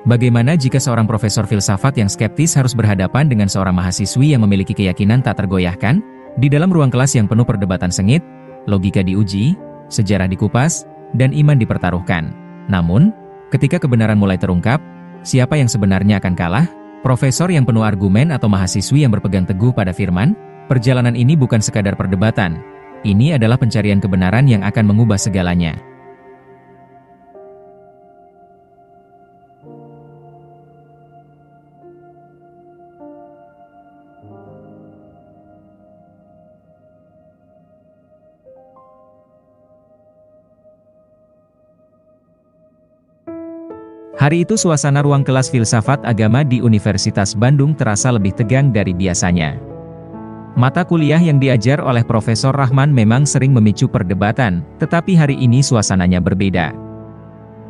Bagaimana jika seorang profesor filsafat yang skeptis harus berhadapan dengan seorang mahasiswi yang memiliki keyakinan tak tergoyahkan? Di dalam ruang kelas yang penuh perdebatan sengit, logika diuji, sejarah dikupas, dan iman dipertaruhkan. Namun, ketika kebenaran mulai terungkap, siapa yang sebenarnya akan kalah? Profesor yang penuh argumen atau mahasiswi yang berpegang teguh pada firman? Perjalanan ini bukan sekadar perdebatan. Ini adalah pencarian kebenaran yang akan mengubah segalanya. Hari itu suasana ruang kelas filsafat agama di Universitas Bandung terasa lebih tegang dari biasanya. Mata kuliah yang diajar oleh Profesor Rahman memang sering memicu perdebatan, tetapi hari ini suasananya berbeda.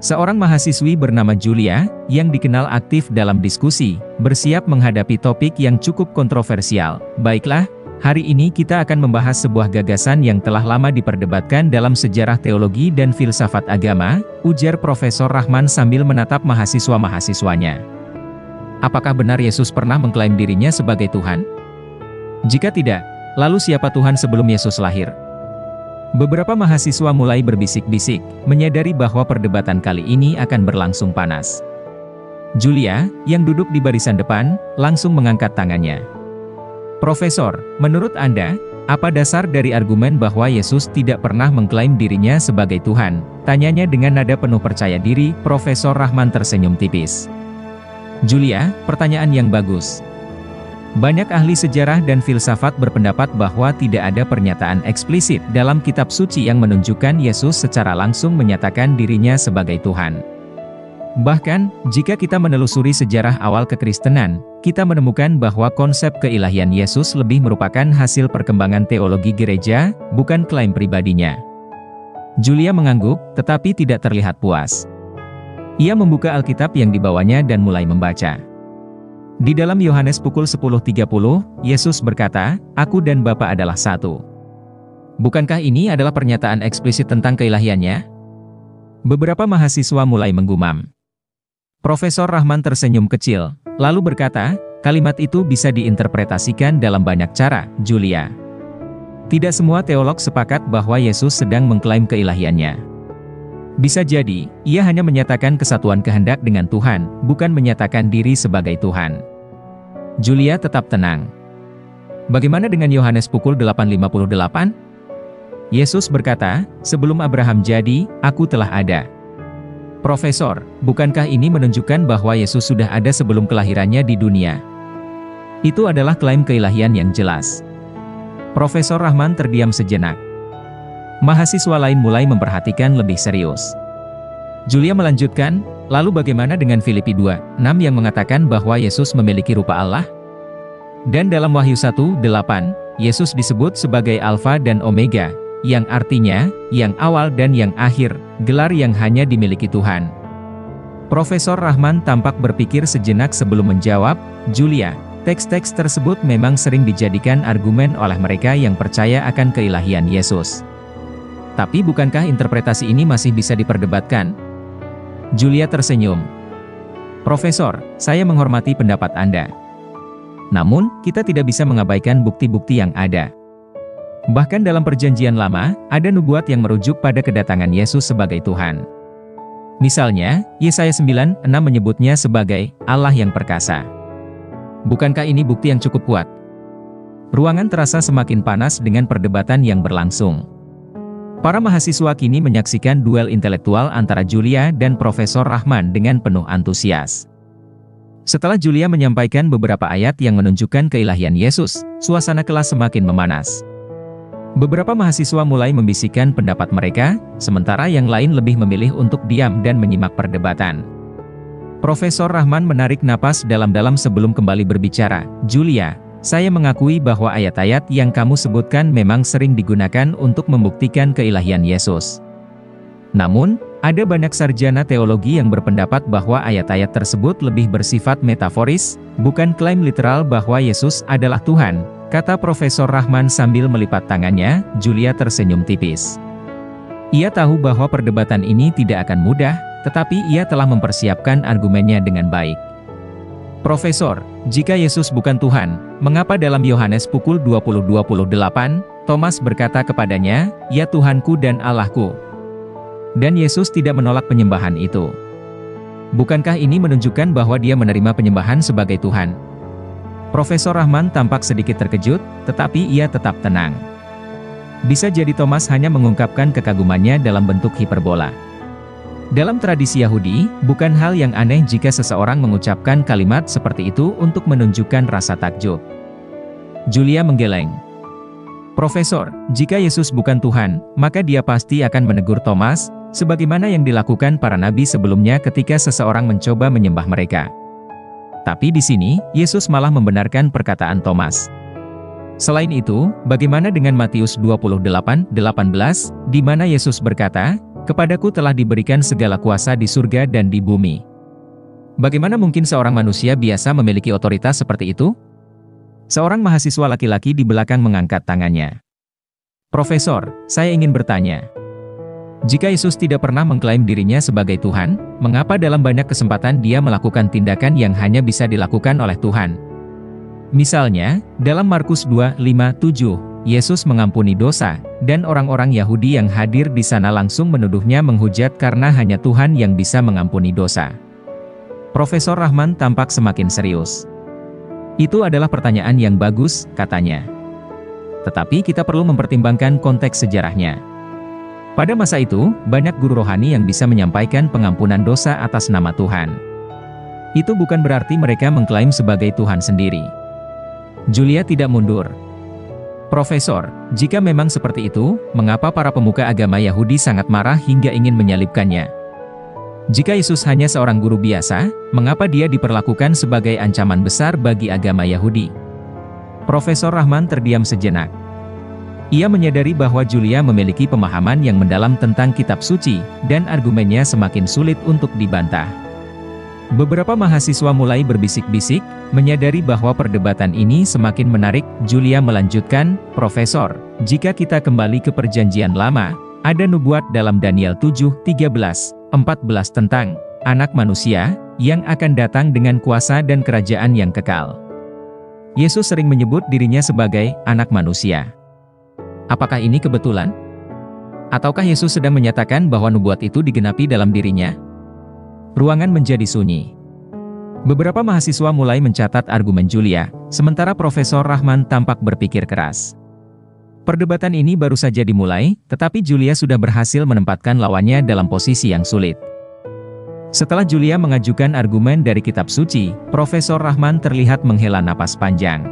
Seorang mahasiswi bernama Julia, yang dikenal aktif dalam diskusi, bersiap menghadapi topik yang cukup kontroversial. Baiklah, hari ini kita akan membahas sebuah gagasan yang telah lama diperdebatkan dalam sejarah teologi dan filsafat agama, ujar Profesor Rahman sambil menatap mahasiswa-mahasiswanya. Apakah benar Yesus pernah mengklaim dirinya sebagai Tuhan? Jika tidak, lalu siapa Tuhan sebelum Yesus lahir? Beberapa mahasiswa mulai berbisik-bisik, menyadari bahwa perdebatan kali ini akan berlangsung panas. Julia, yang duduk di barisan depan, langsung mengangkat tangannya. Profesor, menurut Anda, apa dasar dari argumen bahwa Yesus tidak pernah mengklaim dirinya sebagai Tuhan? Tanyanya dengan nada penuh percaya diri. Profesor Rahman tersenyum tipis. Julia, pertanyaan yang bagus. Banyak ahli sejarah dan filsafat berpendapat bahwa tidak ada pernyataan eksplisit dalam kitab suci yang menunjukkan Yesus secara langsung menyatakan dirinya sebagai Tuhan. Bahkan, jika kita menelusuri sejarah awal kekristenan, kita menemukan bahwa konsep keilahian Yesus lebih merupakan hasil perkembangan teologi gereja, bukan klaim pribadinya. Julia mengangguk, tetapi tidak terlihat puas. Ia membuka Alkitab yang dibawanya dan mulai membaca. Di dalam Yohanes pukul 10.30, Yesus berkata, "Aku dan Bapa adalah satu." Bukankah ini adalah pernyataan eksplisit tentang keilahiannya? Beberapa mahasiswa mulai menggumam. Profesor Rahman tersenyum kecil, lalu berkata, "Kalimat itu bisa diinterpretasikan dalam banyak cara, Julia. Tidak semua teolog sepakat bahwa Yesus sedang mengklaim keilahiannya. Bisa jadi, ia hanya menyatakan kesatuan kehendak dengan Tuhan, bukan menyatakan diri sebagai Tuhan." Julia tetap tenang. Bagaimana dengan Yohanes pukul 8.58? Yesus berkata, "Sebelum Abraham jadi, aku telah ada." Profesor, bukankah ini menunjukkan bahwa Yesus sudah ada sebelum kelahirannya di dunia? Itu adalah klaim keilahian yang jelas. Profesor Rahman terdiam sejenak. Mahasiswa lain mulai memperhatikan lebih serius. Julia melanjutkan, "Lalu bagaimana dengan Filipi 2:6 yang mengatakan bahwa Yesus memiliki rupa Allah? Dan dalam Wahyu 1:8, Yesus disebut sebagai Alfa dan Omega, yang artinya, yang awal dan yang akhir, gelar yang hanya dimiliki Tuhan." Profesor Rahman tampak berpikir sejenak sebelum menjawab, "Julia, teks-teks tersebut memang sering dijadikan argumen oleh mereka yang percaya akan keilahian Yesus. Tapi bukankah interpretasi ini masih bisa diperdebatkan?" Julia tersenyum. "Profesor, saya menghormati pendapat Anda. Namun, kita tidak bisa mengabaikan bukti-bukti yang ada. Bahkan dalam Perjanjian Lama, ada nubuat yang merujuk pada kedatangan Yesus sebagai Tuhan. Misalnya, Yesaya 9:6 menyebutnya sebagai Allah yang perkasa. Bukankah ini bukti yang cukup kuat?" Ruangan terasa semakin panas dengan perdebatan yang berlangsung. Para mahasiswa kini menyaksikan duel intelektual antara Julia dan Profesor Rahman dengan penuh antusias. Setelah Julia menyampaikan beberapa ayat yang menunjukkan keilahian Yesus, suasana kelas semakin memanas. Beberapa mahasiswa mulai membisikkan pendapat mereka, sementara yang lain lebih memilih untuk diam dan menyimak perdebatan. Profesor Rahman menarik napas dalam-dalam sebelum kembali berbicara. "Julia, saya mengakui bahwa ayat-ayat yang kamu sebutkan memang sering digunakan untuk membuktikan keilahian Yesus. Namun, ada banyak sarjana teologi yang berpendapat bahwa ayat-ayat tersebut lebih bersifat metaforis, bukan klaim literal bahwa Yesus adalah Tuhan," kata Profesor Rahman sambil melipat tangannya. Julia tersenyum tipis. Ia tahu bahwa perdebatan ini tidak akan mudah, tetapi ia telah mempersiapkan argumennya dengan baik. Profesor, jika Yesus bukan Tuhan, mengapa dalam Yohanes pukul 20:28, Thomas berkata kepadanya, "Ya Tuhanku dan Allahku." Dan Yesus tidak menolak penyembahan itu. Bukankah ini menunjukkan bahwa dia menerima penyembahan sebagai Tuhan? Profesor Rahman tampak sedikit terkejut, tetapi ia tetap tenang. Bisa jadi Thomas hanya mengungkapkan kekagumannya dalam bentuk hiperbola. Dalam tradisi Yahudi, bukan hal yang aneh jika seseorang mengucapkan kalimat seperti itu untuk menunjukkan rasa takjub. Julia menggeleng. Profesor, jika Yesus bukan Tuhan, maka dia pasti akan menegur Thomas, sebagaimana yang dilakukan para nabi sebelumnya ketika seseorang mencoba menyembah mereka. Tapi di sini, Yesus malah membenarkan perkataan Thomas. Selain itu, bagaimana dengan Matius 28:18, di mana Yesus berkata, "Kepadaku telah diberikan segala kuasa di surga dan di bumi." Bagaimana mungkin seorang manusia biasa memiliki otoritas seperti itu? Seorang mahasiswa laki-laki di belakang mengangkat tangannya. Profesor, saya ingin bertanya. Jika Yesus tidak pernah mengklaim dirinya sebagai Tuhan, mengapa dalam banyak kesempatan dia melakukan tindakan yang hanya bisa dilakukan oleh Tuhan? Misalnya, dalam Markus 2:5-7, Yesus mengampuni dosa, dan orang-orang Yahudi yang hadir di sana langsung menuduhnya menghujat karena hanya Tuhan yang bisa mengampuni dosa. Profesor Rahman tampak semakin serius. Itu adalah pertanyaan yang bagus, katanya. Tetapi kita perlu mempertimbangkan konteks sejarahnya. Pada masa itu, banyak guru rohani yang bisa menyampaikan pengampunan dosa atas nama Tuhan. Itu bukan berarti mereka mengklaim sebagai Tuhan sendiri. Julia tidak mundur. Profesor, jika memang seperti itu, mengapa para pemuka agama Yahudi sangat marah hingga ingin menyalibkannya? Jika Yesus hanya seorang guru biasa, mengapa dia diperlakukan sebagai ancaman besar bagi agama Yahudi? Profesor Rahman terdiam sejenak. Ia menyadari bahwa Julia memiliki pemahaman yang mendalam tentang kitab suci, dan argumennya semakin sulit untuk dibantah. Beberapa mahasiswa mulai berbisik-bisik, menyadari bahwa perdebatan ini semakin menarik. Julia melanjutkan, "Profesor, jika kita kembali ke Perjanjian Lama, ada nubuat dalam Daniel 7:13-14 tentang Anak Manusia, yang akan datang dengan kuasa dan kerajaan yang kekal." Yesus sering menyebut dirinya sebagai Anak Manusia. Apakah ini kebetulan? Ataukah Yesus sedang menyatakan bahwa nubuat itu digenapi dalam dirinya? Ruangan menjadi sunyi. Beberapa mahasiswa mulai mencatat argumen Julia, sementara Profesor Rahman tampak berpikir keras. Perdebatan ini baru saja dimulai, tetapi Julia sudah berhasil menempatkan lawannya dalam posisi yang sulit. Setelah Julia mengajukan argumen dari kitab suci, Profesor Rahman terlihat menghela napas panjang.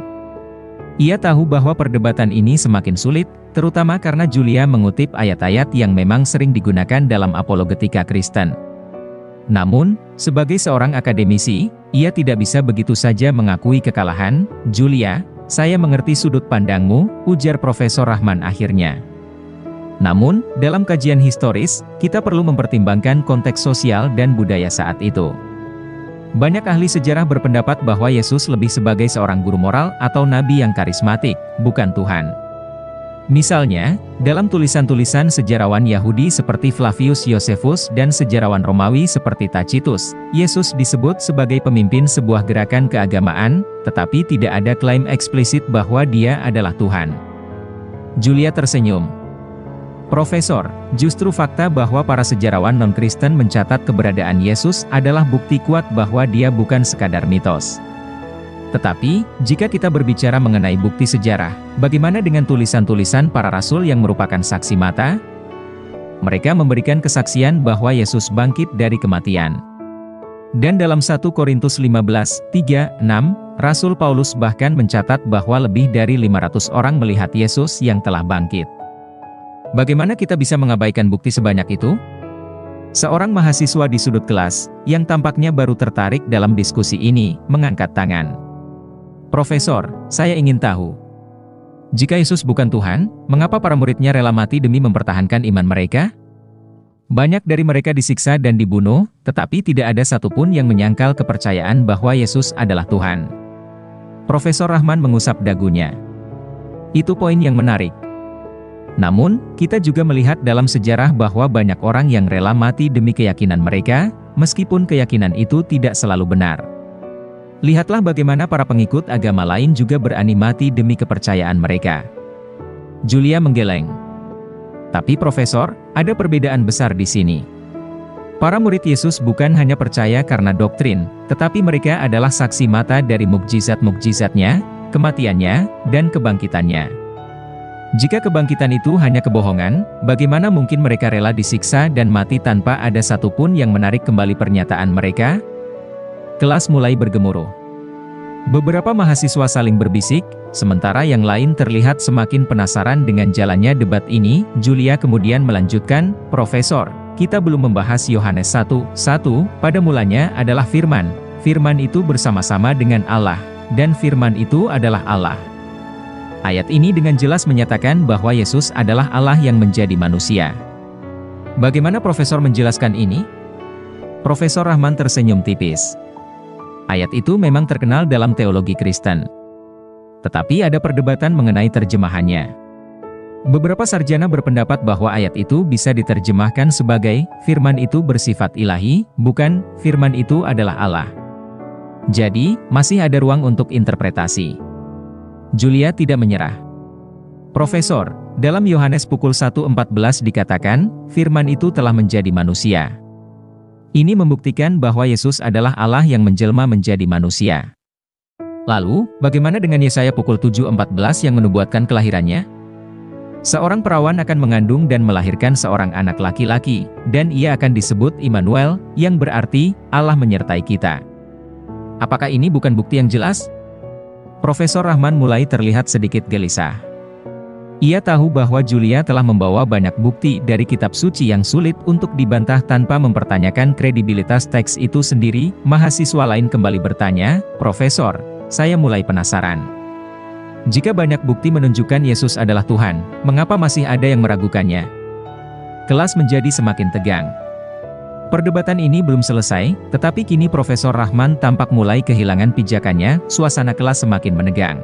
Ia tahu bahwa perdebatan ini semakin sulit, terutama karena Julia mengutip ayat-ayat yang memang sering digunakan dalam apologetika Kristen. Namun, sebagai seorang akademisi, ia tidak bisa begitu saja mengakui kekalahan. "Julia, saya mengerti sudut pandangmu," ujar Profesor Rahman akhirnya. Namun, dalam kajian historis, kita perlu mempertimbangkan konteks sosial dan budaya saat itu. Banyak ahli sejarah berpendapat bahwa Yesus lebih sebagai seorang guru moral atau nabi yang karismatik, bukan Tuhan. Misalnya, dalam tulisan-tulisan sejarawan Yahudi seperti Flavius Josephus dan sejarawan Romawi seperti Tacitus, Yesus disebut sebagai pemimpin sebuah gerakan keagamaan, tetapi tidak ada klaim eksplisit bahwa dia adalah Tuhan. Julia tersenyum. "Profesor, justru fakta bahwa para sejarawan non-Kristen mencatat keberadaan Yesus adalah bukti kuat bahwa dia bukan sekadar mitos." Tetapi, jika kita berbicara mengenai bukti sejarah, bagaimana dengan tulisan-tulisan para rasul yang merupakan saksi mata? Mereka memberikan kesaksian bahwa Yesus bangkit dari kematian. Dan dalam 1 Korintus 15:3-6, Rasul Paulus bahkan mencatat bahwa lebih dari 500 orang melihat Yesus yang telah bangkit. Bagaimana kita bisa mengabaikan bukti sebanyak itu? Seorang mahasiswa di sudut kelas, yang tampaknya baru tertarik dalam diskusi ini, mengangkat tangan. "Profesor, saya ingin tahu. Jika Yesus bukan Tuhan, mengapa para muridnya rela mati demi mempertahankan iman mereka? Banyak dari mereka disiksa dan dibunuh, tetapi tidak ada satupun yang menyangkal kepercayaan bahwa Yesus adalah Tuhan." Profesor Rahman mengusap dagunya. "Itu poin yang menarik. Namun, kita juga melihat dalam sejarah bahwa banyak orang yang rela mati demi keyakinan mereka, meskipun keyakinan itu tidak selalu benar. Lihatlah bagaimana para pengikut agama lain juga berani mati demi kepercayaan mereka. Julia menggeleng. Tapi Profesor, ada perbedaan besar di sini. Para murid Yesus bukan hanya percaya karena doktrin, tetapi mereka adalah saksi mata dari mukjizat-mukjizatnya, kematiannya, dan kebangkitannya. Jika kebangkitan itu hanya kebohongan, bagaimana mungkin mereka rela disiksa dan mati tanpa ada satupun yang menarik kembali pernyataan mereka? Kelas mulai bergemuruh. Beberapa mahasiswa saling berbisik, sementara yang lain terlihat semakin penasaran dengan jalannya debat ini. Julia kemudian melanjutkan, "Profesor, kita belum membahas Yohanes 1:1, pada mulanya adalah Firman. Firman itu bersama-sama dengan Allah, dan Firman itu adalah Allah." Ayat ini dengan jelas menyatakan bahwa Yesus adalah Allah yang menjadi manusia. Bagaimana Profesor menjelaskan ini? Profesor Rahman tersenyum tipis. Ayat itu memang terkenal dalam teologi Kristen. Tetapi ada perdebatan mengenai terjemahannya. Beberapa sarjana berpendapat bahwa ayat itu bisa diterjemahkan sebagai, firman itu bersifat ilahi, bukan, firman itu adalah Allah. Jadi, masih ada ruang untuk interpretasi. Julia tidak menyerah. Profesor, dalam Yohanes pukul 1:14 dikatakan, firman itu telah menjadi manusia. Ini membuktikan bahwa Yesus adalah Allah yang menjelma menjadi manusia. Lalu, bagaimana dengan Yesaya pukul 7:14 yang menubuatkan kelahirannya? Seorang perawan akan mengandung dan melahirkan seorang anak laki-laki, dan ia akan disebut Immanuel, yang berarti, Allah menyertai kita. Apakah ini bukan bukti yang jelas? Profesor Rahman mulai terlihat sedikit gelisah. Ia tahu bahwa Julia telah membawa banyak bukti dari kitab suci yang sulit untuk dibantah tanpa mempertanyakan kredibilitas teks itu sendiri. Mahasiswa lain kembali bertanya, "Profesor, saya mulai penasaran. Jika banyak bukti menunjukkan Yesus adalah Tuhan, mengapa masih ada yang meragukannya?" Kelas menjadi semakin tegang. Perdebatan ini belum selesai, tetapi kini Profesor Rahman tampak mulai kehilangan pijakannya. Suasana kelas semakin menegang.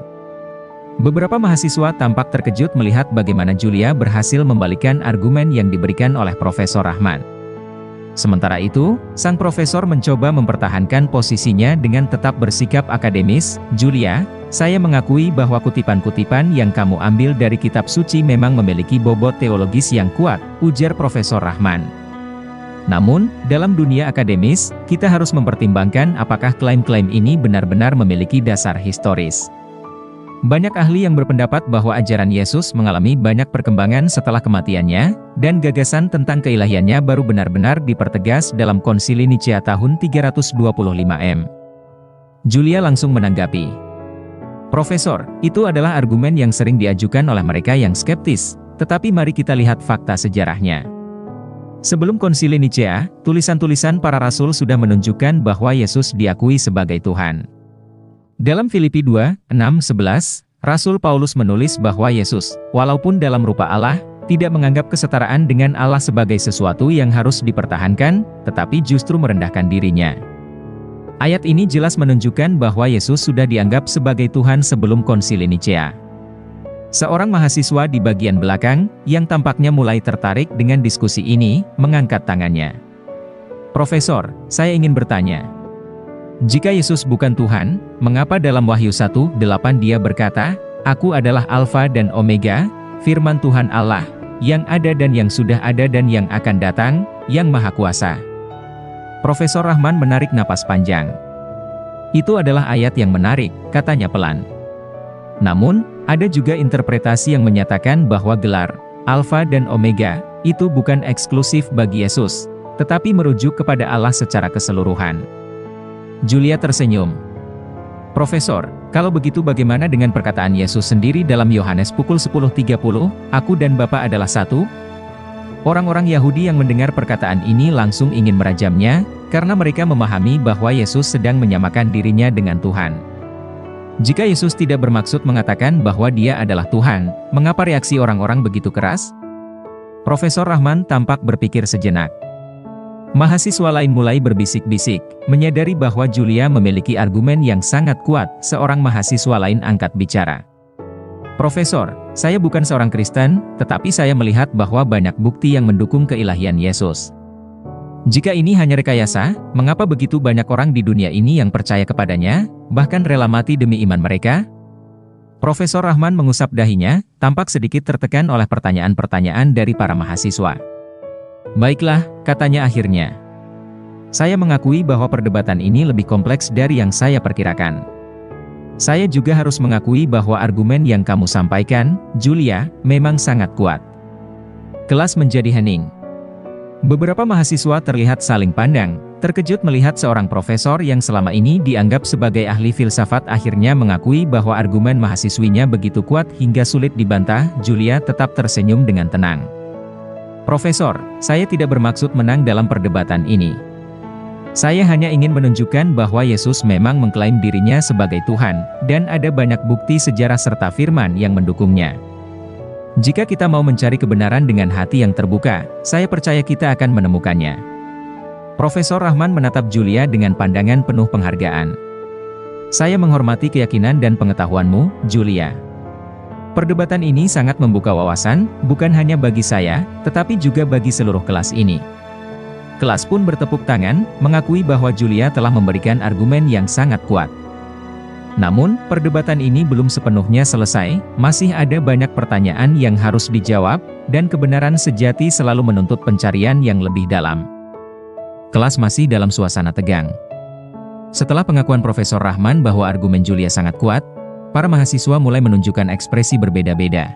Beberapa mahasiswa tampak terkejut melihat bagaimana Julia berhasil membalikkan argumen yang diberikan oleh Profesor Rahman. Sementara itu, sang profesor mencoba mempertahankan posisinya dengan tetap bersikap akademis. "Julia, saya mengakui bahwa kutipan-kutipan yang kamu ambil dari kitab suci memang memiliki bobot teologis yang kuat," ujar Profesor Rahman. "Namun, dalam dunia akademis, kita harus mempertimbangkan apakah klaim-klaim ini benar-benar memiliki dasar historis. Banyak ahli yang berpendapat bahwa ajaran Yesus mengalami banyak perkembangan setelah kematiannya, dan gagasan tentang keilahiannya baru benar-benar dipertegas dalam Konsili Nicea tahun 325 M. Julia langsung menanggapi. "Profesor, itu adalah argumen yang sering diajukan oleh mereka yang skeptis, tetapi mari kita lihat fakta sejarahnya. Sebelum Konsili Nicea, tulisan-tulisan para rasul sudah menunjukkan bahwa Yesus diakui sebagai Tuhan. Dalam Filipi 2:6-11, Rasul Paulus menulis bahwa Yesus, walaupun dalam rupa Allah, tidak menganggap kesetaraan dengan Allah sebagai sesuatu yang harus dipertahankan, tetapi justru merendahkan dirinya." Ayat ini jelas menunjukkan bahwa Yesus sudah dianggap sebagai Tuhan sebelum Konsili Nicea. Seorang mahasiswa di bagian belakang, yang tampaknya mulai tertarik dengan diskusi ini, mengangkat tangannya. "Profesor, saya ingin bertanya. Jika Yesus bukan Tuhan, mengapa dalam Wahyu 1:8 dia berkata, 'Aku adalah Alfa dan Omega, firman Tuhan Allah, yang ada dan yang sudah ada dan yang akan datang, yang Maha Kuasa?'" Profesor Rahman menarik napas panjang. "Itu adalah ayat yang menarik," katanya pelan. "Namun, ada juga interpretasi yang menyatakan bahwa gelar Alfa dan Omega itu bukan eksklusif bagi Yesus, tetapi merujuk kepada Allah secara keseluruhan." Julia tersenyum. "Profesor, kalau begitu bagaimana dengan perkataan Yesus sendiri dalam Yohanes pukul 10:30, 'Aku dan Bapa adalah satu'?" Orang-orang Yahudi yang mendengar perkataan ini langsung ingin merajamnya, karena mereka memahami bahwa Yesus sedang menyamakan dirinya dengan Tuhan. Jika Yesus tidak bermaksud mengatakan bahwa dia adalah Tuhan, mengapa reaksi orang-orang begitu keras? Profesor Rahman tampak berpikir sejenak. Mahasiswa lain mulai berbisik-bisik, menyadari bahwa Julia memiliki argumen yang sangat kuat. Seorang mahasiswa lain angkat bicara. "Profesor, Saya bukan seorang Kristen, tetapi saya melihat bahwa banyak bukti yang mendukung keilahian Yesus. Jika ini hanya rekayasa, mengapa begitu banyak orang di dunia ini yang percaya kepadanya, bahkan rela mati demi iman mereka? Profesor Rahman mengusap dahinya, tampak sedikit tertekan oleh pertanyaan-pertanyaan dari para mahasiswa. Baiklah, katanya akhirnya. Saya mengakui bahwa perdebatan ini lebih kompleks dari yang saya perkirakan. Saya juga harus mengakui bahwa argumen yang kamu sampaikan, Julia, memang sangat kuat. Kelas menjadi hening. Beberapa mahasiswa terlihat saling pandang, terkejut melihat seorang profesor yang selama ini dianggap sebagai ahli filsafat akhirnya mengakui bahwa argumen mahasiswinya begitu kuat hingga sulit dibantah. Julia tetap tersenyum dengan tenang. Profesor, saya tidak bermaksud menang dalam perdebatan ini. Saya hanya ingin menunjukkan bahwa Yesus memang mengklaim dirinya sebagai Tuhan, dan ada banyak bukti sejarah serta firman yang mendukungnya. Jika kita mau mencari kebenaran dengan hati yang terbuka, saya percaya kita akan menemukannya. Profesor Rahman menatap Julia dengan pandangan penuh penghargaan. Saya menghormati keyakinan dan pengetahuanmu, Julia. Perdebatan ini sangat membuka wawasan, bukan hanya bagi saya, tetapi juga bagi seluruh kelas ini. Kelas pun bertepuk tangan, mengakui bahwa Julia telah memberikan argumen yang sangat kuat. Namun, perdebatan ini belum sepenuhnya selesai, masih ada banyak pertanyaan yang harus dijawab, dan kebenaran sejati selalu menuntut pencarian yang lebih dalam. Kelas masih dalam suasana tegang. Setelah pengakuan Profesor Rahman bahwa argumen Julia sangat kuat, para mahasiswa mulai menunjukkan ekspresi berbeda-beda.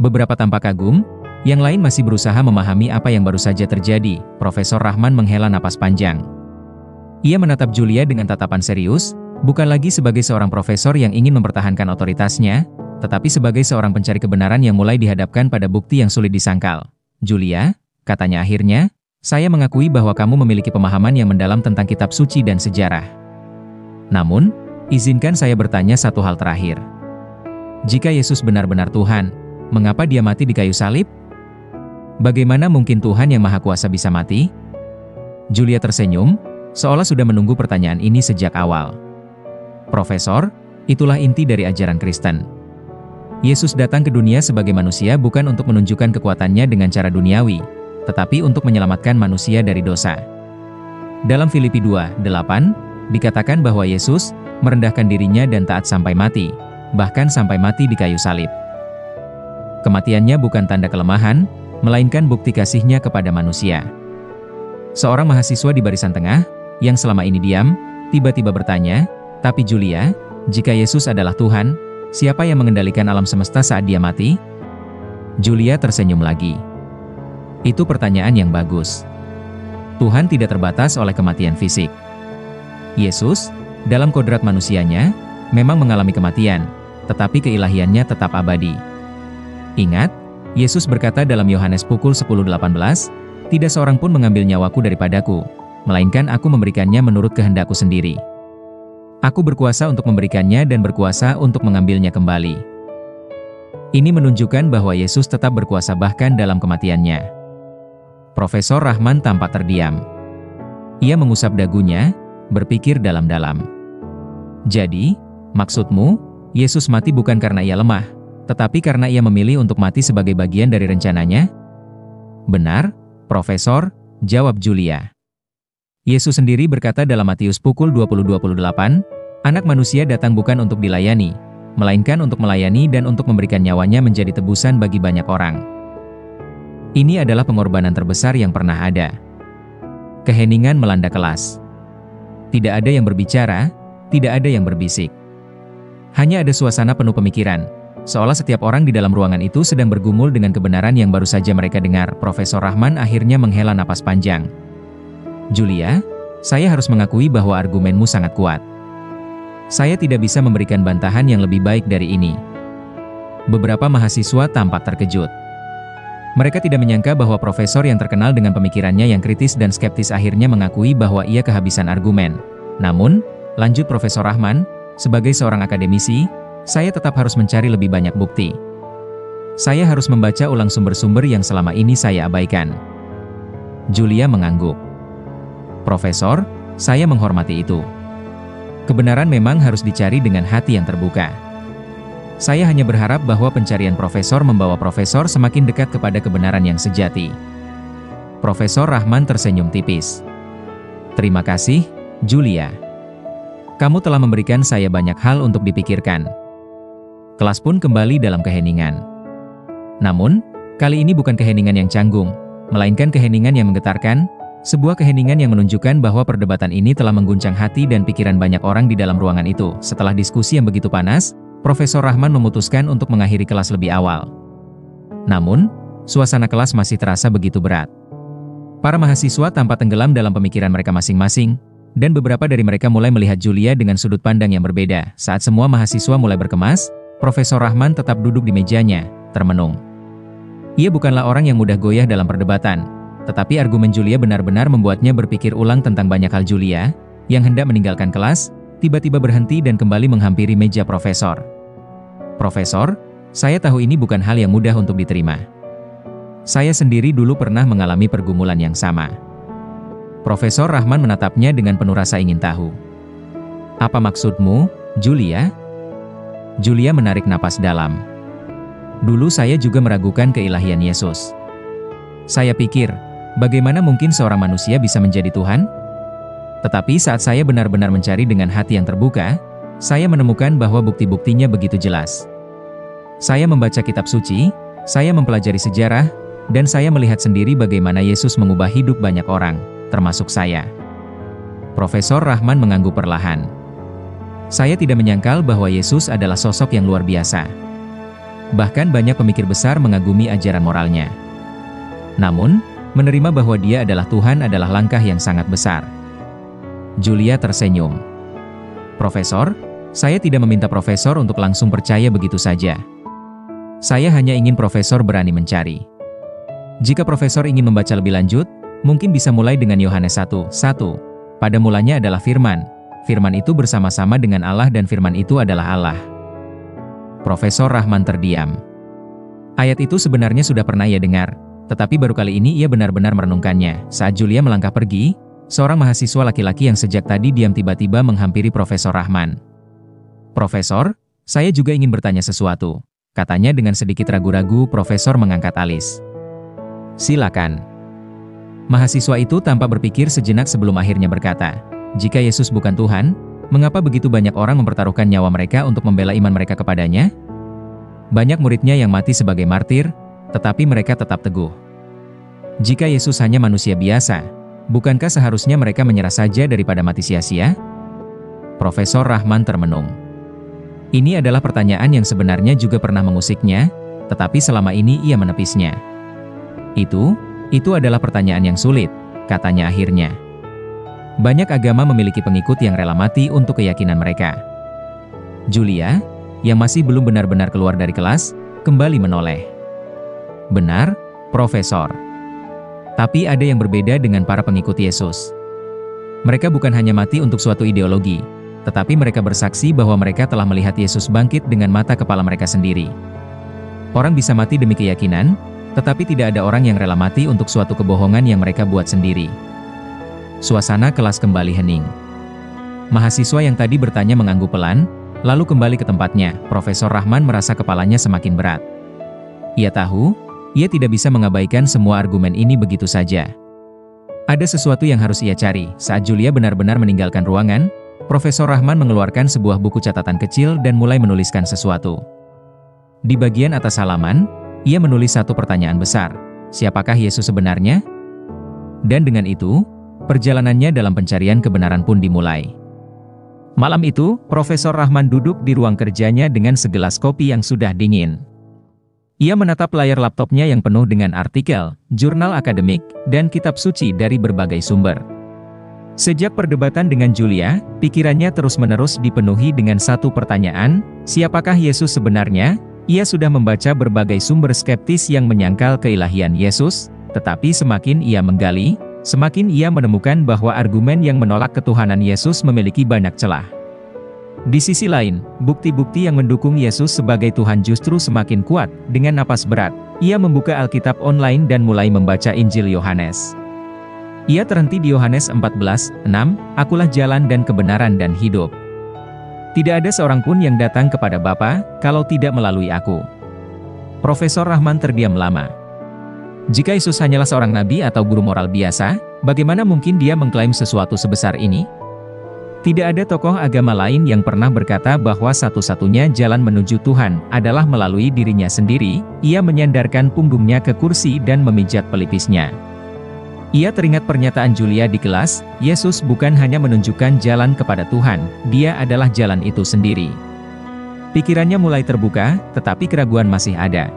Beberapa tampak kagum, yang lain masih berusaha memahami apa yang baru saja terjadi. Profesor Rahman menghela napas panjang. Ia menatap Julia dengan tatapan serius, bukan lagi sebagai seorang profesor yang ingin mempertahankan otoritasnya, tetapi sebagai seorang pencari kebenaran yang mulai dihadapkan pada bukti yang sulit disangkal. Julia, katanya akhirnya, saya mengakui bahwa kamu memiliki pemahaman yang mendalam tentang kitab suci dan sejarah. Namun, izinkan saya bertanya satu hal terakhir. Jika Yesus benar-benar Tuhan, mengapa dia mati di kayu salib? Bagaimana mungkin Tuhan yang Maha Kuasa bisa mati? Julia tersenyum, seolah sudah menunggu pertanyaan ini sejak awal. Profesor, itulah inti dari ajaran Kristen. Yesus datang ke dunia sebagai manusia bukan untuk menunjukkan kekuatannya dengan cara duniawi, tetapi untuk menyelamatkan manusia dari dosa. Dalam Filipi 2:8, dikatakan bahwa Yesus merendahkan dirinya dan taat sampai mati, bahkan sampai mati di kayu salib. Kematiannya bukan tanda kelemahan, melainkan bukti kasih-Nya kepada manusia. Seorang mahasiswa di barisan tengah, yang selama ini diam, tiba-tiba bertanya, tapi Julia, jika Yesus adalah Tuhan, siapa yang mengendalikan alam semesta saat dia mati? Julia tersenyum lagi. Itu pertanyaan yang bagus. Tuhan tidak terbatas oleh kematian fisik. Yesus, dalam kodrat manusianya, memang mengalami kematian, tetapi keilahiannya tetap abadi. Ingat, Yesus berkata dalam Yohanes pukul 10:18, "Tidak seorang pun mengambil nyawaku daripadaku, melainkan aku memberikannya menurut kehendakku sendiri. Aku berkuasa untuk memberikannya dan berkuasa untuk mengambilnya kembali." Ini menunjukkan bahwa Yesus tetap berkuasa bahkan dalam kematiannya. Profesor Rahman tampak terdiam. Ia mengusap dagunya, berpikir dalam-dalam. Jadi, maksudmu, Yesus mati bukan karena ia lemah, tetapi karena ia memilih untuk mati sebagai bagian dari rencananya? Benar, Profesor, jawab Julia. Yesus sendiri berkata dalam Matius pukul 20:28, Anak manusia datang bukan untuk dilayani, melainkan untuk melayani dan untuk memberikan nyawanya menjadi tebusan bagi banyak orang. Ini adalah pengorbanan terbesar yang pernah ada. Keheningan melanda kelas. Tidak ada yang berbicara, tidak ada yang berbisik. Hanya ada suasana penuh pemikiran. Seolah setiap orang di dalam ruangan itu sedang bergumul dengan kebenaran yang baru saja mereka dengar. Profesor Rahman akhirnya menghela napas panjang. Julia, saya harus mengakui bahwa argumenmu sangat kuat. Saya tidak bisa memberikan bantahan yang lebih baik dari ini. Beberapa mahasiswa tampak terkejut. Mereka tidak menyangka bahwa profesor yang terkenal dengan pemikirannya yang kritis dan skeptis akhirnya mengakui bahwa ia kehabisan argumen. Namun, lanjut Profesor Rahman, sebagai seorang akademisi, saya tetap harus mencari lebih banyak bukti. Saya harus membaca ulang sumber-sumber yang selama ini saya abaikan. Julia mengangguk. Profesor, saya menghormati itu. Kebenaran memang harus dicari dengan hati yang terbuka. Saya hanya berharap bahwa pencarian profesor membawa profesor semakin dekat kepada kebenaran yang sejati. Profesor Rahman tersenyum tipis. Terima kasih, Julia. Kamu telah memberikan saya banyak hal untuk dipikirkan. Kelas pun kembali dalam keheningan. Namun, kali ini bukan keheningan yang canggung, melainkan keheningan yang menggetarkan, sebuah keheningan yang menunjukkan bahwa perdebatan ini telah mengguncang hati dan pikiran banyak orang di dalam ruangan itu. Setelah diskusi yang begitu panas, Profesor Rahman memutuskan untuk mengakhiri kelas lebih awal. Namun, suasana kelas masih terasa begitu berat. Para mahasiswa tampak tenggelam dalam pemikiran mereka masing-masing, dan beberapa dari mereka mulai melihat Julia dengan sudut pandang yang berbeda. Saat semua mahasiswa mulai berkemas, Profesor Rahman tetap duduk di mejanya, termenung. Ia bukanlah orang yang mudah goyah dalam perdebatan, tetapi argumen Julia benar-benar membuatnya berpikir ulang tentang banyak hal. Julia, yang hendak meninggalkan kelas, tiba-tiba berhenti dan kembali menghampiri meja profesor. Profesor, saya tahu ini bukan hal yang mudah untuk diterima. Saya sendiri dulu pernah mengalami pergumulan yang sama. Profesor Rahman menatapnya dengan penuh rasa ingin tahu. Apa maksudmu, Julia? Julia menarik napas dalam. Dulu saya juga meragukan keilahian Yesus. Saya pikir, bagaimana mungkin seorang manusia bisa menjadi Tuhan? Tetapi saat saya benar-benar mencari dengan hati yang terbuka, saya menemukan bahwa bukti-buktinya begitu jelas. Saya membaca kitab suci, saya mempelajari sejarah, dan saya melihat sendiri bagaimana Yesus mengubah hidup banyak orang, termasuk saya. Profesor Rahman mengangguk perlahan. Saya tidak menyangkal bahwa Yesus adalah sosok yang luar biasa. Bahkan banyak pemikir besar mengagumi ajaran moralnya. Namun, menerima bahwa Dia adalah Tuhan adalah langkah yang sangat besar. Julia tersenyum. Profesor, saya tidak meminta profesor untuk langsung percaya begitu saja. Saya hanya ingin profesor berani mencari. Jika profesor ingin membaca lebih lanjut, mungkin bisa mulai dengan Yohanes 1:1. Pada mulanya adalah Firman. Firman itu bersama-sama dengan Allah dan Firman itu adalah Allah. Profesor Rahman terdiam. Ayat itu sebenarnya sudah pernah ia dengar, tetapi baru kali ini ia benar-benar merenungkannya. Saat Julia melangkah pergi, seorang mahasiswa laki-laki yang sejak tadi diam tiba-tiba menghampiri Profesor Rahman. Profesor, saya juga ingin bertanya sesuatu, katanya dengan sedikit ragu-ragu. Profesor mengangkat alis. Silakan. Mahasiswa itu tampak berpikir sejenak sebelum akhirnya berkata, jika Yesus bukan Tuhan, mengapa begitu banyak orang mempertaruhkan nyawa mereka untuk membela iman mereka kepadanya? Banyak muridnya yang mati sebagai martir, tetapi mereka tetap teguh. Jika Yesus hanya manusia biasa, bukankah seharusnya mereka menyerah saja daripada mati sia-sia? Profesor Rahman termenung. Ini adalah pertanyaan yang sebenarnya juga pernah mengusiknya, tetapi selama ini ia menepisnya. Itu adalah pertanyaan yang sulit, katanya akhirnya. Banyak agama memiliki pengikut yang rela mati untuk keyakinan mereka. Julia, yang masih belum benar-benar keluar dari kelas, kembali menoleh. Benar, Profesor. Tapi ada yang berbeda dengan para pengikut Yesus. Mereka bukan hanya mati untuk suatu ideologi, tetapi mereka bersaksi bahwa mereka telah melihat Yesus bangkit dengan mata kepala mereka sendiri. Orang bisa mati demi keyakinan, tetapi tidak ada orang yang rela mati untuk suatu kebohongan yang mereka buat sendiri. Suasana kelas kembali hening. Mahasiswa yang tadi bertanya mengangguk pelan, lalu kembali ke tempatnya. Profesor Rahman merasa kepalanya semakin berat. Ia tahu, ia tidak bisa mengabaikan semua argumen ini begitu saja. Ada sesuatu yang harus ia cari. Saat Julia benar-benar meninggalkan ruangan, Profesor Rahman mengeluarkan sebuah buku catatan kecil dan mulai menuliskan sesuatu. Di bagian atas halaman, ia menulis satu pertanyaan besar. Siapakah Yesus sebenarnya? Dan dengan itu, perjalanannya dalam pencarian kebenaran pun dimulai. Malam itu, Profesor Rahman duduk di ruang kerjanya dengan segelas kopi yang sudah dingin. Ia menatap layar laptopnya yang penuh dengan artikel, jurnal akademik, dan kitab suci dari berbagai sumber. Sejak perdebatan dengan Julia, pikirannya terus-menerus dipenuhi dengan satu pertanyaan, siapakah Yesus sebenarnya? Ia sudah membaca berbagai sumber skeptis yang menyangkal keilahian Yesus, tetapi semakin ia menggali, semakin ia menemukan bahwa argumen yang menolak ketuhanan Yesus memiliki banyak celah. Di sisi lain, bukti-bukti yang mendukung Yesus sebagai Tuhan justru semakin kuat. Dengan napas berat, ia membuka Alkitab online dan mulai membaca Injil Yohanes. Ia terhenti di Yohanes 14:6, "Akulah jalan dan kebenaran dan hidup. Tidak ada seorang pun yang datang kepada Bapa, kalau tidak melalui aku. Profesor Rahman terdiam lama. Jika Yesus hanyalah seorang nabi atau guru moral biasa, bagaimana mungkin dia mengklaim sesuatu sebesar ini? Tidak ada tokoh agama lain yang pernah berkata bahwa satu-satunya jalan menuju Tuhan adalah melalui dirinya sendiri. Ia menyandarkan punggungnya ke kursi dan memijat pelipisnya. Ia teringat pernyataan Julia di kelas, Yesus bukan hanya menunjukkan jalan kepada Tuhan, dia adalah jalan itu sendiri. Pikirannya mulai terbuka, tetapi keraguan masih ada.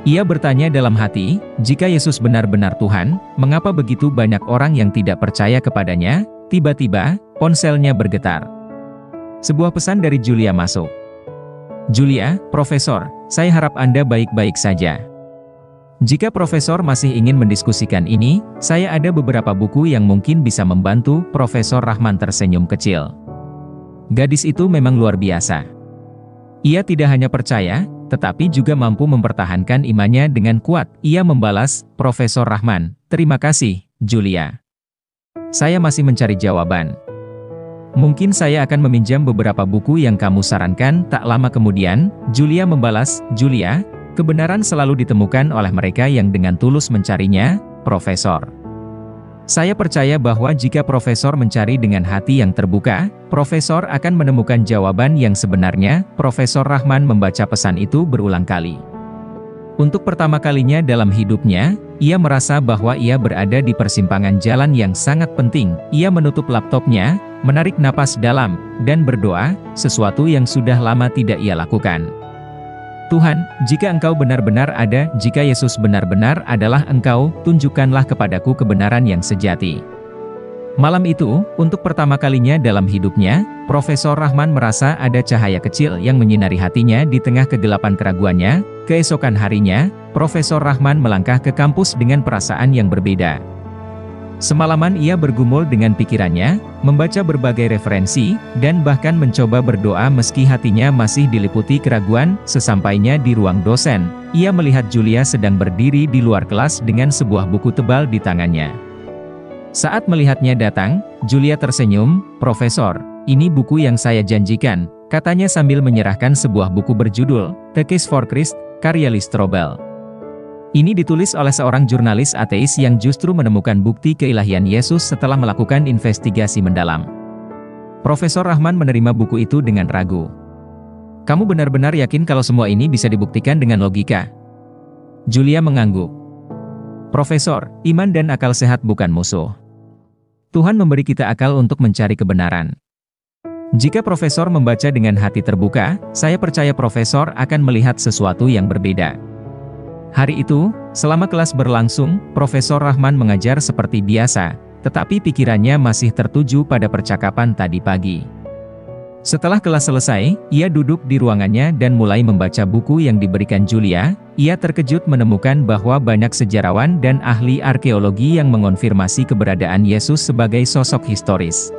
Ia bertanya dalam hati, jika Yesus benar-benar Tuhan, mengapa begitu banyak orang yang tidak percaya kepadanya? Tiba-tiba, ponselnya bergetar. Sebuah pesan dari Julia masuk. Julia, Profesor, saya harap Anda baik-baik saja. Jika Profesor masih ingin mendiskusikan ini, saya ada beberapa buku yang mungkin bisa membantu. Profesor Rahman tersenyum kecil. Gadis itu memang luar biasa. Ia tidak hanya percaya, tetapi juga mampu mempertahankan imannya dengan kuat. Ia membalas, Profesor Rahman, terima kasih, Julia. Saya masih mencari jawaban. Mungkin saya akan meminjam beberapa buku yang kamu sarankan. Tak lama kemudian, Julia membalas, Julia, kebenaran selalu ditemukan oleh mereka yang dengan tulus mencarinya, Profesor. Saya percaya bahwa jika Profesor mencari dengan hati yang terbuka, Profesor akan menemukan jawaban yang sebenarnya. Profesor Rahman membaca pesan itu berulang kali. Untuk pertama kalinya dalam hidupnya, ia merasa bahwa ia berada di persimpangan jalan yang sangat penting. Ia menutup laptopnya, menarik napas dalam, dan berdoa, sesuatu yang sudah lama tidak ia lakukan. Tuhan, jika Engkau benar-benar ada, jika Yesus benar-benar adalah Engkau, tunjukkanlah kepadaku kebenaran yang sejati. Malam itu, untuk pertama kalinya dalam hidupnya, Profesor Rahman merasa ada cahaya kecil yang menyinari hatinya di tengah kegelapan keraguannya. Keesokan harinya, Profesor Rahman melangkah ke kampus dengan perasaan yang berbeda. Semalaman ia bergumul dengan pikirannya, membaca berbagai referensi, dan bahkan mencoba berdoa meski hatinya masih diliputi keraguan. Sesampainya di ruang dosen, ia melihat Julia sedang berdiri di luar kelas dengan sebuah buku tebal di tangannya. Saat melihatnya datang, Julia tersenyum, Profesor, ini buku yang saya janjikan, katanya sambil menyerahkan sebuah buku berjudul, The Case for Christ, karya Lee Strobel. Ini ditulis oleh seorang jurnalis ateis yang justru menemukan bukti keilahian Yesus setelah melakukan investigasi mendalam. Profesor Rahman menerima buku itu dengan ragu. Kamu benar-benar yakin kalau semua ini bisa dibuktikan dengan logika? Julia mengangguk. Profesor, iman dan akal sehat bukan musuh. Tuhan memberi kita akal untuk mencari kebenaran. Jika Profesor membaca dengan hati terbuka, saya percaya Profesor akan melihat sesuatu yang berbeda. Hari itu, selama kelas berlangsung, Profesor Rahman mengajar seperti biasa, tetapi pikirannya masih tertuju pada percakapan tadi pagi. Setelah kelas selesai, ia duduk di ruangannya dan mulai membaca buku yang diberikan Julia. Ia terkejut menemukan bahwa banyak sejarawan dan ahli arkeologi yang mengonfirmasi keberadaan Yesus sebagai sosok historis.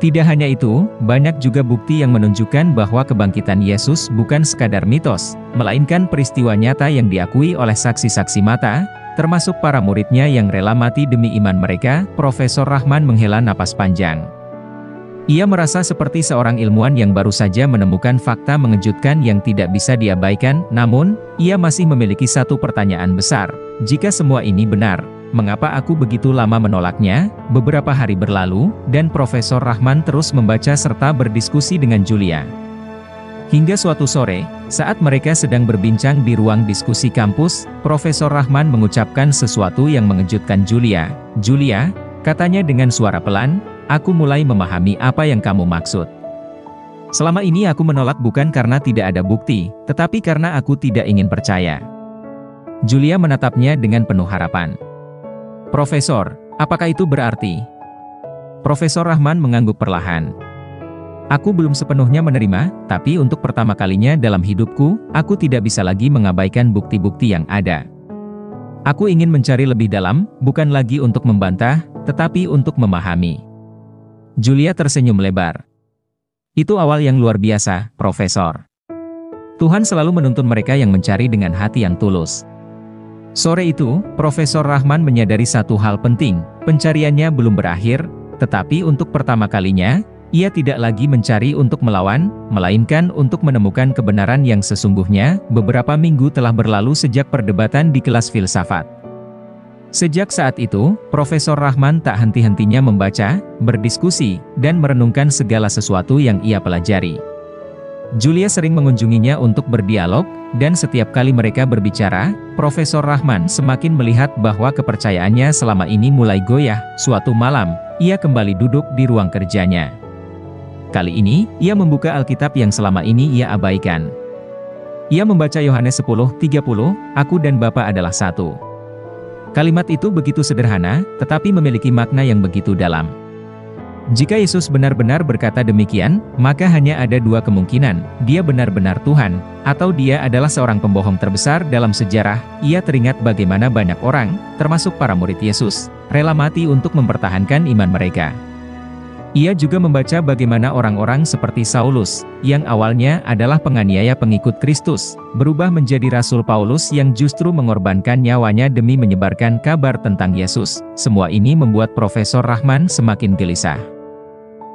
Tidak hanya itu, banyak juga bukti yang menunjukkan bahwa kebangkitan Yesus bukan sekadar mitos, melainkan peristiwa nyata yang diakui oleh saksi-saksi mata, termasuk para muridnya yang rela mati demi iman mereka. Profesor Rahman menghela napas panjang. Ia merasa seperti seorang ilmuwan yang baru saja menemukan fakta mengejutkan yang tidak bisa diabaikan. Namun, ia masih memiliki satu pertanyaan besar. Jika semua ini benar, mengapa aku begitu lama menolaknya? Beberapa hari berlalu, dan Profesor Rahman terus membaca serta berdiskusi dengan Julia. Hingga suatu sore, saat mereka sedang berbincang di ruang diskusi kampus, Profesor Rahman mengucapkan sesuatu yang mengejutkan Julia. Julia, katanya dengan suara pelan, aku mulai memahami apa yang kamu maksud. Selama ini aku menolak bukan karena tidak ada bukti, tetapi karena aku tidak ingin percaya. Julia menatapnya dengan penuh harapan. Profesor, apakah itu berarti? Profesor Rahman mengangguk perlahan. Aku belum sepenuhnya menerima, tapi untuk pertama kalinya dalam hidupku, aku tidak bisa lagi mengabaikan bukti-bukti yang ada. Aku ingin mencari lebih dalam, bukan lagi untuk membantah, tetapi untuk memahami. Julia tersenyum lebar. Itu awal yang luar biasa, Profesor. Tuhan selalu menuntun mereka yang mencari dengan hati yang tulus. Sore itu, Profesor Rahman menyadari satu hal penting, pencariannya belum berakhir, tetapi untuk pertama kalinya, Ia tidak lagi mencari untuk melawan, melainkan untuk menemukan kebenaran yang sesungguhnya. Beberapa minggu telah berlalu sejak perdebatan di kelas filsafat. Sejak saat itu, Profesor Rahman tak henti-hentinya membaca, berdiskusi, dan merenungkan segala sesuatu yang ia pelajari. Julia sering mengunjunginya untuk berdialog, dan setiap kali mereka berbicara, Profesor Rahman semakin melihat bahwa kepercayaannya selama ini mulai goyah. Suatu malam, ia kembali duduk di ruang kerjanya. Kali ini, ia membuka Alkitab yang selama ini ia abaikan. Ia membaca Yohanes 10:30, "Aku dan Bapa adalah satu." Kalimat itu begitu sederhana, tetapi memiliki makna yang begitu dalam. Jika Yesus benar-benar berkata demikian, maka hanya ada dua kemungkinan: dia benar-benar Tuhan, atau dia adalah seorang pembohong terbesar dalam sejarah. Ia teringat bagaimana banyak orang, termasuk para murid Yesus, rela mati untuk mempertahankan iman mereka. Ia juga membaca bagaimana orang-orang seperti Saulus, yang awalnya adalah penganiaya pengikut Kristus, berubah menjadi Rasul Paulus yang justru mengorbankan nyawanya demi menyebarkan kabar tentang Yesus. Semua ini membuat Profesor Rahman semakin gelisah.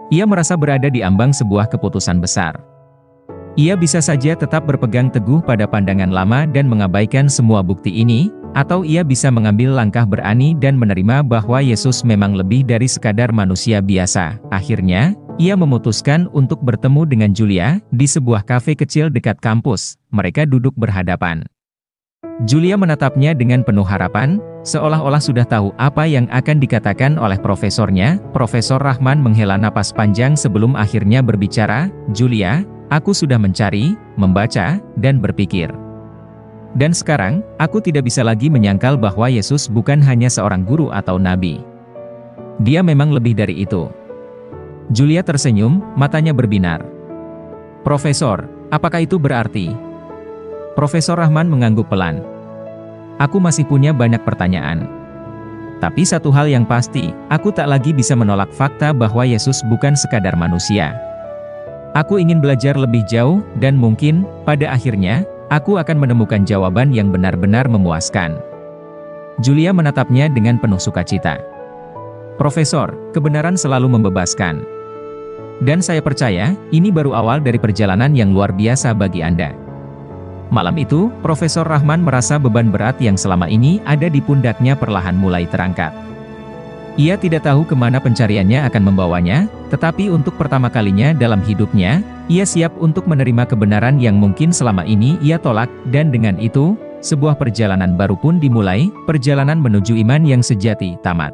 Ia merasa berada di ambang sebuah keputusan besar. Ia bisa saja tetap berpegang teguh pada pandangan lama dan mengabaikan semua bukti ini, atau ia bisa mengambil langkah berani dan menerima bahwa Yesus memang lebih dari sekadar manusia biasa. Akhirnya, ia memutuskan untuk bertemu dengan Julia di sebuah kafe kecil dekat kampus. Mereka duduk berhadapan. Julia menatapnya dengan penuh harapan, seolah-olah sudah tahu apa yang akan dikatakan oleh profesornya. Profesor Rahman menghela napas panjang sebelum akhirnya berbicara, "Julia, aku sudah mencari, membaca, dan berpikir. Dan sekarang, aku tidak bisa lagi menyangkal bahwa Yesus bukan hanya seorang guru atau nabi. Dia memang lebih dari itu." Julia tersenyum, matanya berbinar. "Profesor, apakah itu berarti?" Profesor Rahman mengangguk pelan. "Aku masih punya banyak pertanyaan. Tapi satu hal yang pasti, aku tak lagi bisa menolak fakta bahwa Yesus bukan sekadar manusia. Aku ingin belajar lebih jauh, dan mungkin, pada akhirnya, aku akan menemukan jawaban yang benar-benar memuaskan." Julia menatapnya dengan penuh sukacita. "Profesor, kebenaran selalu membebaskan. Dan saya percaya, ini baru awal dari perjalanan yang luar biasa bagi Anda." Malam itu, Profesor Rahman merasa beban berat yang selama ini ada di pundaknya perlahan mulai terangkat. Ia tidak tahu kemana pencariannya akan membawanya, tetapi untuk pertama kalinya dalam hidupnya, ia siap untuk menerima kebenaran yang mungkin selama ini ia tolak, dan dengan itu, sebuah perjalanan baru pun dimulai, perjalanan menuju iman yang sejati tamat.